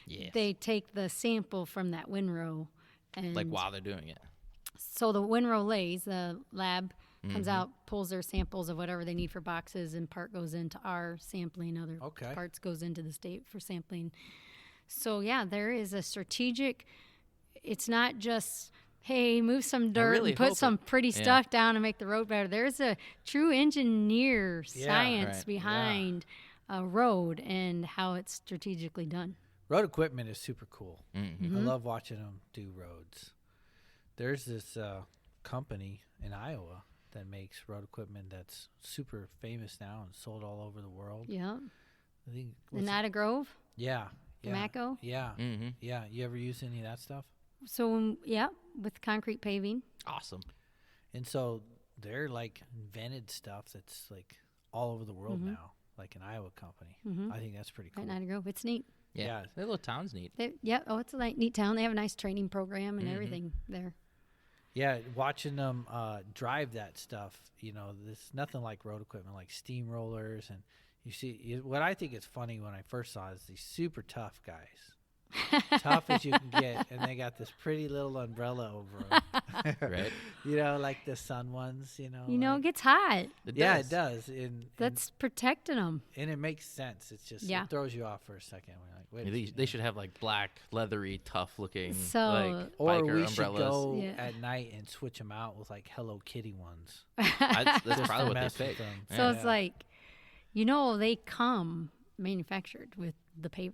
Yes. They take the sample from that windrow. And Like while they're doing it. so the windrow lays, the lab comes out, pulls their samples of whatever they need for boxes, and part goes into our sampling. Other parts goes into the state for sampling. So, yeah, there is a strategic, it's not just, hey, move some dirt and put some pretty stuff down and make the road better. There's a true engineer science behind a road and how it's strategically done. Road equipment is super cool. I love watching them do roads. There's this company in Iowa that makes road equipment that's super famous now and sold all over the world. Yeah. I think Nada Grove? Yeah. Maco? Yeah. Yeah. You ever use any of that stuff? So, yeah, with concrete paving. Awesome. And so they're like invented stuff that's like all over the world now, like an Iowa company. I think that's pretty cool. Right, Nada Grove. It's neat. Yeah. That little town's neat. It's a neat town. They have a nice training program and everything there. Yeah, watching them drive that stuff, there's nothing like road equipment, like steamrollers. And you see, what I think is funny when I first saw is these super tough guys. Tough as you can get, and they got this pretty little umbrella over them. Right. Like the sun ones, it like, gets hot. it does. That's protecting them. And it makes sense. It's just, it throws you off for a second. We're like, wait a minute. They should have like black, leathery, tough looking, So- Or biker we umbrellas. should go at night and switch them out with like Hello Kitty ones. That's Just probably to what they mess with pick. them. So it's like, they come manufactured with the pavers.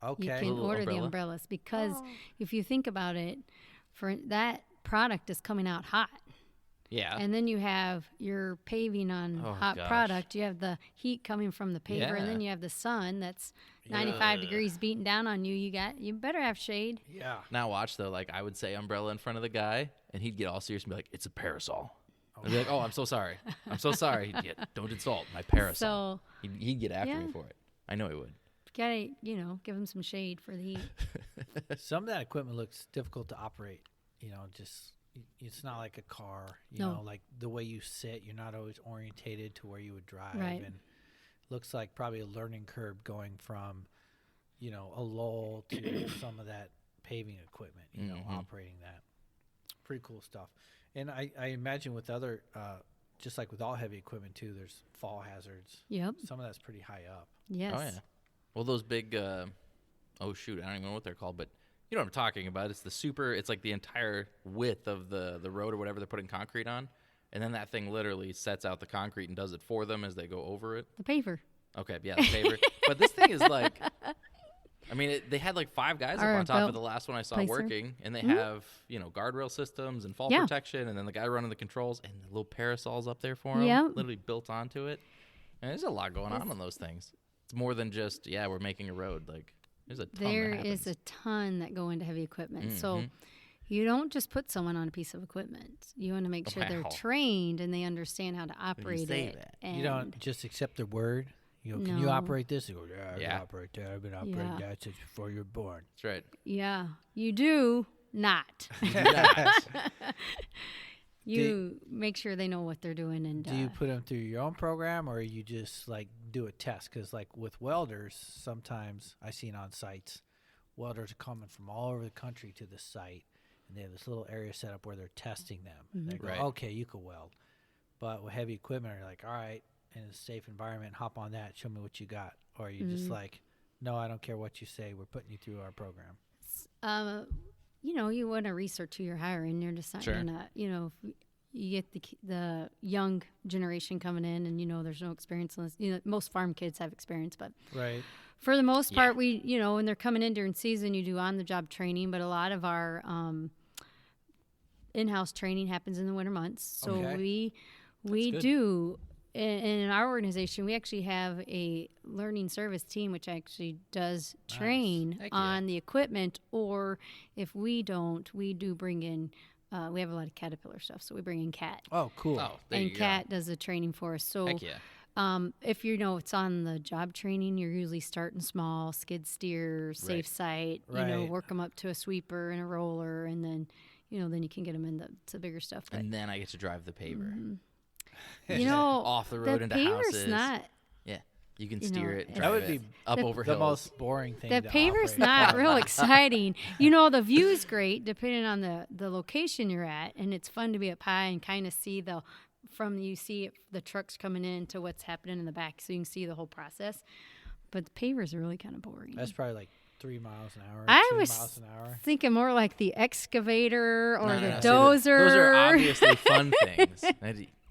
Okay. You can Little order the umbrella. umbrellas because if you think about it, for that product is coming out hot. Yeah. And then you have your paving on hot product. You have the heat coming from the paver, and then you have the sun that's 95 degrees beating down on you. You better have shade. Yeah. Now watch though, like I would say umbrella in front of the guy, and he'd get all serious and be like, "It's a parasol." I'd be like, "Oh, I'm so sorry. I'm so sorry. Don't insult my parasol." So he'd get after me for it. I know he would. gotta, give them some shade for the heat. Some of that equipment looks difficult to operate. Just it's not like a car. Like the way you sit, you're not always orientated to where you would drive. Right. And looks like probably a learning curve going from, a lull to some of that paving equipment, operating that. Pretty cool stuff. And I imagine with other, just like with all heavy equipment too, there's fall hazards. Yep. Some of that's pretty high up. Yes. Oh yeah. Well, those big, I don't even know what they're called, but you know what I'm talking about. It's like the entire width of the road or whatever they're putting concrete on. And then that thing literally sets out the concrete and does it for them as they go over it. The paver. Okay, yeah, the paver. But this thing is like, they had like 5 guys up Or on top belt of the last one I saw placer. working. And they have, guardrail systems and fall protection. And then the guy running the controls and the little parasols up there for him. Yep. Literally built onto it. And there's a lot going on those things. It's more than just, we're making a road. Like, there's a ton There that happens. is a ton that go into heavy equipment. So you don't just put someone on a piece of equipment. You want to make sure they're Wow. trained and they understand how to operate say it. that. And You don't just accept their word. Can you No. operate this? You go, yeah, I Yeah. can operate that. I've been operating that since before you were born. That's right. Yeah, you do not. Yes. You make sure they know what they're doing. And Do you put them through your own program, or you just like do a test? Because like with welders, sometimes I seen on sites, welders are coming from all over the country to the site, and they have this little area set up where they're testing them. They go, Right. okay, you can weld. But with heavy equipment, you're like, all right, in a safe environment, hop on that, show me what you got. Or you just like, no, I don't care what you say. We're putting you through our program. you want to research who you're hiring. You're just not Sure. gonna, if you get the young generation coming in, and there's no experience unless most farm kids have experience, but Right. for the most part, we when they're coming in during season, you do on the job training, but a lot of our in-house training happens in the winter months. So Okay. we good. do. In our organization, we actually have a learning service team, which actually does train Heck yeah. on the equipment. Or if we don't, we do bring in. We have a lot of Caterpillar stuff, so we bring in Cat, Oh, cool. Oh, there and you Cat does the training for us. So go. Heck yeah. If you know it's on the job training, you're usually starting small, skid steer, safe site, Right. work them up to a sweeper and a roller, and then, then you can get them into to bigger stuff. But, And then I get to drive the paver. off the road the into paver's houses. not. Yeah. You can steer it. that Drive would it be up the- over The hills. most boring thing. The to paver's operate. not real exciting. The view's great depending on the location you're at, and it's fun to be up high and kind of see the trucks coming in to what's happening in the back, so you can see the whole process. But the paver's really kind of boring. That's probably like 3 miles an hour. I 2 was miles an hour. thinking more like the excavator or the See, dozer. those are obviously fun things.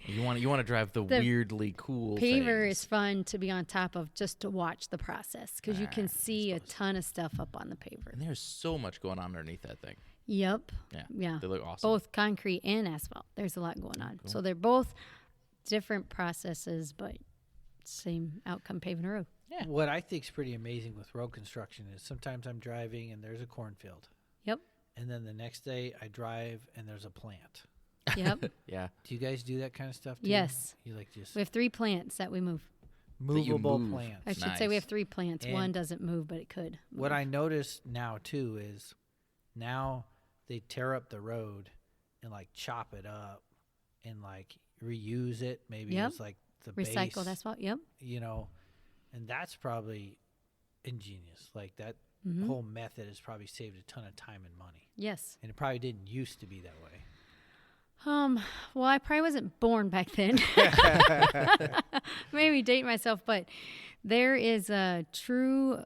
You want to drive the The weirdly cool paver things. is fun to be on top of, just to watch the process, because you can see a ton of stuff up on the paver. And there's so much going on underneath that thing. Yep. Yeah. They look awesome. Both concrete and asphalt. There's a lot going on. So they're both different processes, but same outcome, paving a road. Yeah. What I think is pretty amazing with road construction is sometimes I'm driving and there's a cornfield. Yep. And then the next day I drive and there's a plant. Yep. Yeah. Do you guys do that kind of stuff too? Yes. You like just We have 3 plants that we move. movable move. plants. I should say we Nice. have 3 plants. And One doesn't move, but it could. What I notice now too is now they tear up the road and like chop it up and like reuse it. Maybe Yep. it's like the Recycled base, asphalt. Yep. and that's probably ingenious. Like that Mhm. whole method has probably saved a ton of time and money. Yes. And it probably didn't used to be that way. Well, I probably wasn't born back then. Maybe date myself, but there is a true,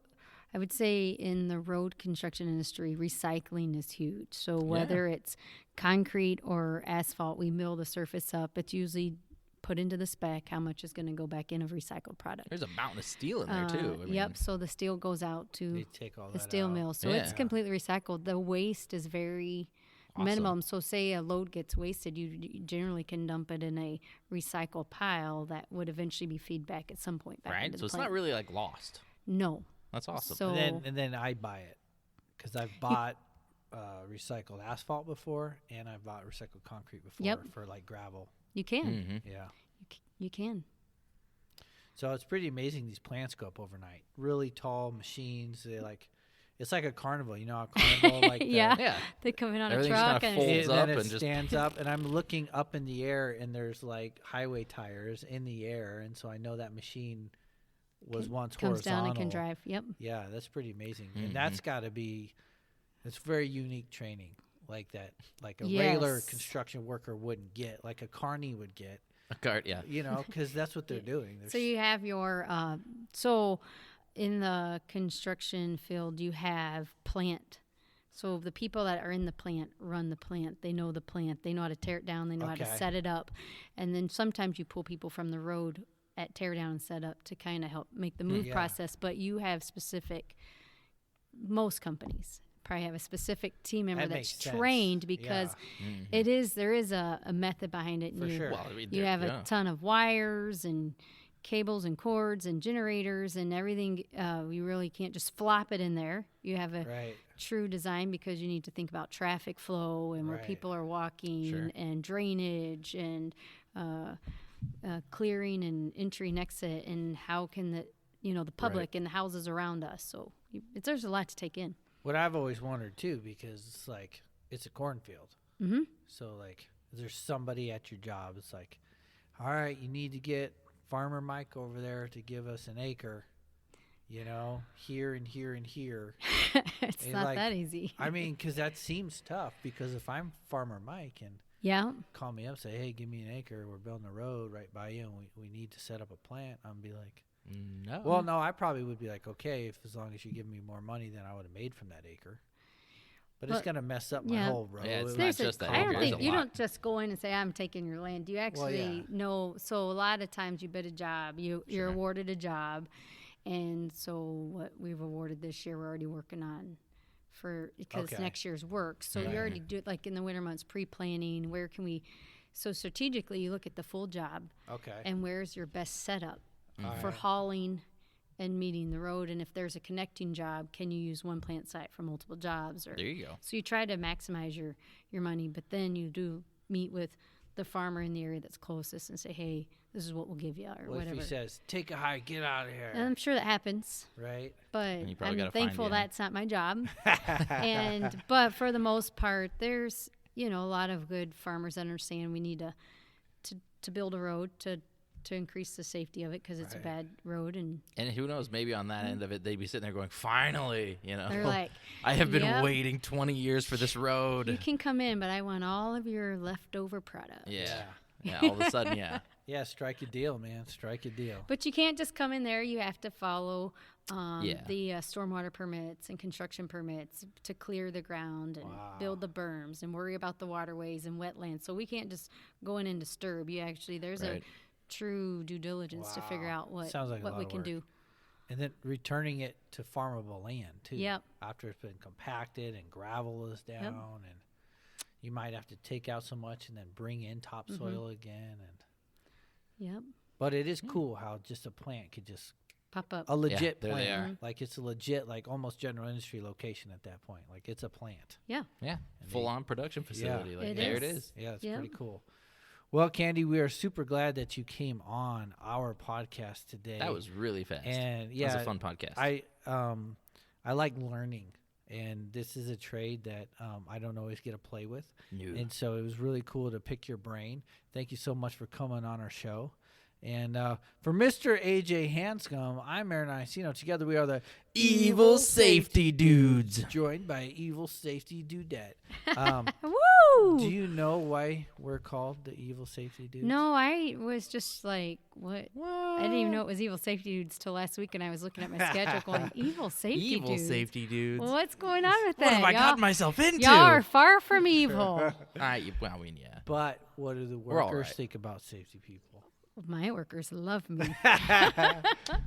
I would say, in the road construction industry, recycling is huge. So whether it's concrete or asphalt, we mill the surface up. It's usually put into the spec how much is going to go back in of recycled product. There's a mountain of steel in there too. I mean, Yep. So the steel goes out They to take all the that steel out. mill. So it's Yeah. completely recycled. The waste is very Awesome. minimum. So say a load gets wasted, you generally can dump it in a recycled pile that would eventually be feedback at some point back Right. into So the it's plant. not really like lost. No. That's awesome. So And then I buy it because I've bought recycled asphalt before and I've bought recycled concrete before Yep. for like gravel. you can. Mm-hmm. Yeah. You can. So it's pretty amazing. These plants go up overnight. Really tall machines. They it's like a carnival. You know, a carnival like Yeah. Yeah. They come in on a Everything's truck kinda and folds and then up it and just- stands up, and I'm looking up in the air, and there's like highway tires in the air, and so I know that machine was once comes horizontal. down and can drive. Yep. Yeah, that's pretty amazing, Mhm. and that's got to be, it's very unique training like that, like a regular Yes. construction worker wouldn't get, like a carny would get, A cart. Yeah. because that's what they're doing. So you have your so in the construction field you have plant. So the people that are in the plant run the plant. They know the plant. They know how to tear it down. They know how to Okay. set it up. And then sometimes you pull people from the road at tear down and set up to kind of help make the move Yeah. process. But you have most companies probably have a specific team member That that's makes sense. trained, because Yeah. there is a method behind it. And For you, sure. Well, I mean, you there- have yeah. a ton of wires and cables and cords and generators and everything. You really can't just flop it in there. You have a Right. true design, because you need to think about traffic flow and where Right. people are walking Sure. and drainage and clearing and entry and exit, and how can the public and the houses around us. So there's a lot to take in. What I've always wondered too, because it's like it's a cornfield. Mm-hmm. So like, there's somebody at your job. It's like, all right, you need to get Farmer Mike over there to give us an acre. Here and here and here. It's And, not like, that easy. I mean, because that seems tough. Because if I'm Farmer Mike and Yeah. call me up, say, hey, give me an acre. We're building a road right by you, and we need to set up a plant. I'm be like, No. well, no, I probably would be like, okay, if as long as you give me more money than I would have made from that acre. But it's But- gonna mess up my yeah. whole road. Yeah, it's not There's just that I don't acre, there's think a you lot. don't just go in and say, I'm taking your land. You actually know. So a lot of times you bid a job, you're Sure. awarded a job. And so what we've awarded this year, we're already working on because Okay. next year's work. So Right. you already do it like in the winter months, pre-planning. Where can we? So strategically, you look at the full job Okay. and where's your best setup for Alright. hauling and meeting the road. And if there's a connecting job, can you use one plant site for multiple jobs? Or There you go. so you try to maximize your money, but then you do meet with the farmer in the area that's closest and say, hey, this is what we'll give you or What whatever. if he says, take a hike, get out of here? And I'm sure that happens, Right? but you probably I'm gotta find thankful you. that's not my job. But for the most part, there's a lot of good farmers that understand we need to build a road to increase the safety of it because it's a bad road, and who knows, maybe on that end of it, they'd be sitting there going, finally, they're like, I have been "Yep, waiting 20 years for this road. you can come in, but I want all of your leftover product." Yeah. All of a sudden, yeah. Yeah, strike a deal, man. Strike a deal. But you can't just come in there. You have to follow Yeah. the stormwater permits and construction permits to clear the ground and build the berms and worry about the waterways and wetlands. So we can't just go in and disturb. There's Right. a true due diligence to figure out what Sounds like a lot we of can work. do. And then returning it to farmable land, too. Yep. After it's been compacted and gravel is down. And you might have to take out so much and then bring in topsoil again. Yep. But it is cool how just a plant could just, Pop up. a legit there plant. they are. Like it's a legit, like almost general industry location at that point. Like it's a plant. Yeah. Yeah. Full-on production facility. Like, It there it is. is. Yeah, it's Yep. pretty cool. Well, Candy, we are super glad that you came on our podcast today. That was really fast. And That yeah, was a fun podcast. I like learning, and this is a trade that I don't always get to play with. No. And so it was really cool to pick your brain. Thank you so much for coming on our show. And for Mr. AJ Hanscom, I'm Aaron Icino. Together we are the Evil Safety Dudes. joined by Evil Safety Dudette. Woo! Do you know why we're called the Evil Safety Dudes? No, I was just like, what? I didn't even know it was Evil Safety Dudes till last week, and I was looking at my schedule going, Evil Safety Evil Dudes? Safety Dudes. Well, what's going on with What that? have I y'all, gotten myself into? y'all are far from evil. Well, I mean, yeah. But what do the We're all workers right. think about safety people? My workers love me.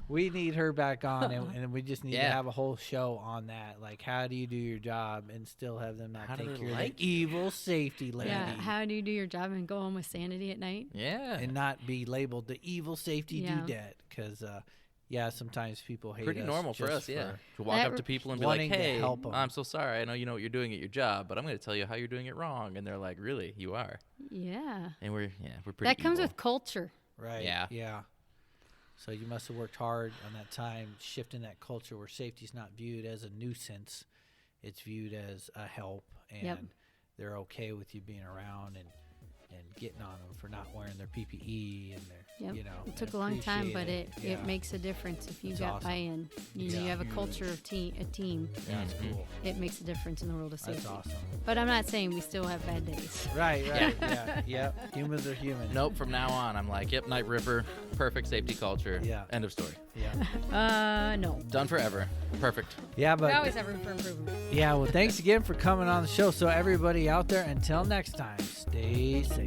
We need her back on, and we just need to Yeah. have a whole show on that. Like, how do you do your job and still have them not How do think they you're like the evil safety lady Yeah, how do you do your job and go home with sanity at night? Yeah. and not be labeled the evil safety Yeah. dudette? Because, sometimes people hate Pretty us normal for just us, yeah. for- To walk That up re- to people and be like, wanting to hey, help 'em. I'm so sorry. I know you know what you're doing at your job, but I'm going to tell you how you're doing it wrong. And they're like, really? You are? Yeah. And we're pretty That comes evil. with culture. Right. Yeah. Yeah. So you must have worked hard on that time, shifting that culture where safety's not viewed as a nuisance. It's viewed as a help, and Yep. they're okay with you being around and getting on them for not wearing their PPE and their, Yep. you know. It and took a long time, but appreciate it makes a difference if you It's got awesome. buy-in. You Yeah. have a culture of a team. Yeah, that's cool. It makes a difference in the world of safety. That's awesome. But I'm not saying we still have bad days. Right, yeah, yep. Humans are human. Nope, from now on, I'm like, yep, Night Ripper, perfect safety culture. Yeah. End of story. Yeah, No. Done forever. Perfect. yeah, We but always have room for improvement. yeah. Well, thanks again for coming on the show. So everybody out there, until next time, stay safe.